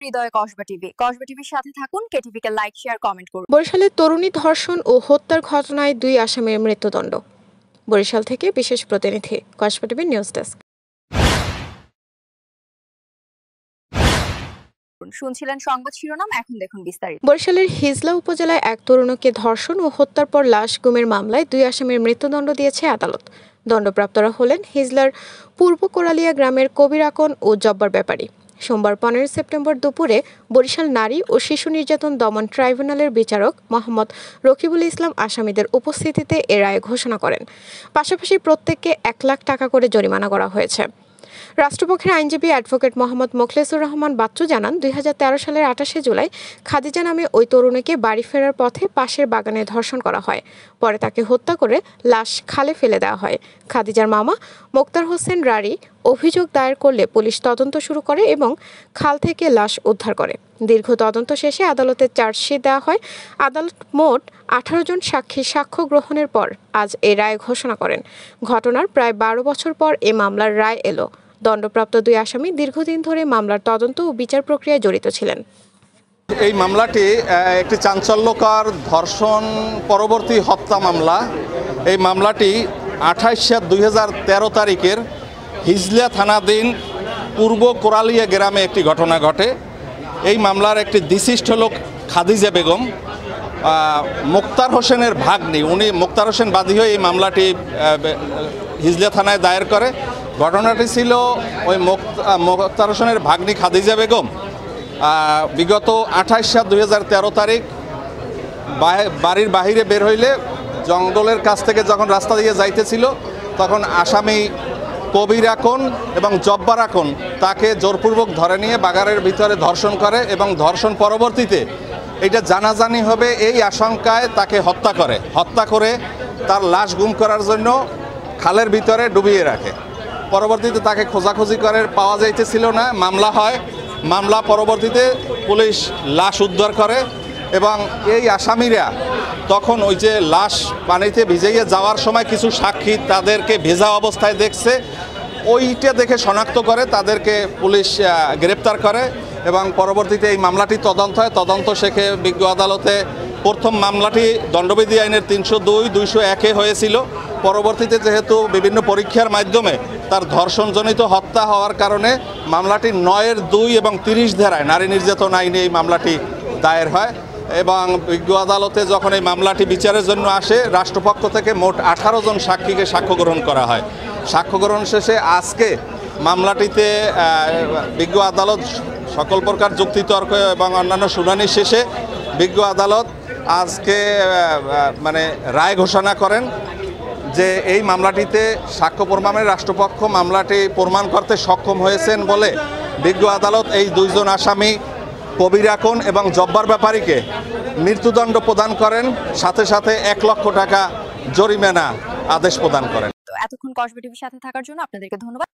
হৃদয়ে কসবা টিভির সাথে থাকুন। কেটিভি কে লাইক, শেয়ার, কমেন্ট করুন। বরিশালের তরুণী ধর্ষণ ও হত্যার ঘটনায় 2 আসামির মৃত্যুদণ্ড। বরিশাল থেকে বিশেষ প্রতিনিধি, কসবা টিভি নিউজ ডেস্ক। শুনছিলেন সংবাদ শিরোনাম, এখন দেখুন বিস্তারিত। বরিশালের হিজলা উপজেলায় এক তরুণীকে ধর্ষণ ও হত্যার পর লাশ গুমের মামলায় 2 আসামির মৃত্যুদণ্ড দিয়েছে আদালত। দণ্ডপ্রাপ্তরা হলেন হিজলার পূর্ব কোরালিয়া গ্রামের কবির আকন ও জব্বার ব্যাপারী। সোমবার 15 সেপ্টেম্বর দুপুরে বরিশাল নারী ও শিশু নির্যাতন দমন ট্রাইব্যুনালের বিচারক মোহাম্মদ রকিবুল ইসলাম আসামিদের উপস্থিতিতে এ রায় ঘোষণা করেন। পাশাপাশি প্রত্যেককে 1 লাখ টাকা করে জরিমানা করা হয়েছে। রাষ্ট্রপক্ষের আইনজীবী অ্যাডভোকেট মোহাম্মদ মোখলেসুর রহমান বাচ্চু জানান, 2013 সালের 28 জুলাই খাদিজা নামে ওই তরুণীকে বাড়ি ফেরার পথে পাশের বাগানে ধর্ষণ করা হয়। পরে তাকে হত্যা করে লাশ খালে ফেলে দেওয়া হয়। খাদিজার মামা মোক্তার হোসেন রারি অভিযোগ দায়ের করলে পুলিশ তদন্ত শুরু করে এবং খাল থেকে লাশ উদ্ধার করে। দীর্ঘ তদন্ত শেষে আদালতে চার্জশিট দেওয়া হয়। আদালত মোট 18 জন সাক্ষী সাক্ষ্য গ্রহণের পর আজ এই রায় ঘোষণা করেন। ঘটনার প্রায় 12 বছর পর এ মামলার রায় এলো। দণ্ডপ্রাপ্ত 2 আসামি দীর্ঘদিন ধরে মামলার তদন্ত ও বিচার প্রক্রিয়ায় জড়িত ছিলেন। এই মামলাটি একটি চাঞ্চল্যকর ধর্ষণ পরবর্তী হত্যা মামলা। এই মামলাটি 28/7/2013 তারিখের হিজলা থানাধীন পূর্ব কোরালিয়া গ্রামে একটি ঘটনা ঘটে। এই মামলার একটি ডিসিস্ট হল খাদিজা বেগম, মোক্তার হোসেনের ভাগ্নি। উনি মোক্তার হোসেন বাদী হয়ে এই মামলাটি হিজলা থানায় দায়ের করে। ঘটনাটি ছিল ওই মোক্তার হোসেনের ভাগ্নি খাদিজা বেগম বিগত 28/7/2013 তারিখ বাড়ির বাহিরে বের হইলে জঙ্গলের কাছ থেকে যখন রাস্তা দিয়ে যাইতেছিল, তখন আসামি কবির আকন এবং জব্বার আকন তাকে জোরপূর্বক ধরে নিয়ে বাগানের ভিতরে ধর্ষণ করে এবং ধর্ষণ পরবর্তীতে এটা জানাজানি হবে এই আশঙ্কায় তাকে হত্যা করে তার লাশ গুম করার জন্য খালের ভিতরে ডুবিয়ে রাখে। পরবর্তীতে তাকে খোঁজাখুঁজি করে পাওয়া যাইতেছিল না। মামলা হয়। মামলা পরবর্তীতে পুলিশ লাশ উদ্ধার করে এবং এই আসামিরা তখন ওই যে লাশ পানিতে ভিজাইয়ে যাওয়ার সময় কিছু সাক্ষী তাদেরকে ভেজা অবস্থায় দেখছে, ওইটা দেখে শনাক্ত করে তাদেরকে পুলিশ গ্রেপ্তার করে এবং পরবর্তীতে এই মামলাটি তদন্ত হয়। তদন্ত শেষে বিজ্ঞ আদালতে প্রথম মামলাটি দণ্ডবিধি আইনের 302/201 হয়েছিল। পরবর্তীতে যেহেতু বিভিন্ন পরীক্ষার মাধ্যমে তার ধর্ষণজনিত হত্যা হওয়ার কারণে মামলাটি 9(2) এবং 30 ধারায় নারী নির্যাতন আইনে এই মামলাটি দায়ের হয় এবং বিজ্ঞ আদালতে যখন এই মামলাটি বিচারের জন্য আসে, রাষ্ট্রপক্ষ থেকে মোট 18 জন সাক্ষীকে সাক্ষ্য গ্রহণ করা হয়। সাক্ষ্য গ্রহণ শেষে আজকে মামলাটিতে বিজ্ঞ আদালত সকল প্রকার যুক্তিতর্ক এবং অন্যান্য শুনানি শেষে বিজ্ঞ আদালত আজকে রায় ঘোষণা করেন যে এই মামলাটিতে সাক্ষ্য প্রমাণের রাষ্ট্রপক্ষ মামলাটি প্রমাণ করতে সক্ষম হয়েছেন বলে বিজ্ঞ আদালত এই 2 জন আসামি কবির আকন এবং জব্বার ব্যাপারীকে মৃত্যুদণ্ড প্রদান করেন, সাথে সাথে 1 লক্ষ টাকা জরিমানা আদেশ প্রদান করেন। এতক্ষণ কসবা টিভির সাথে থাকার জন্য আপনাদেরকে ধন্যবাদ।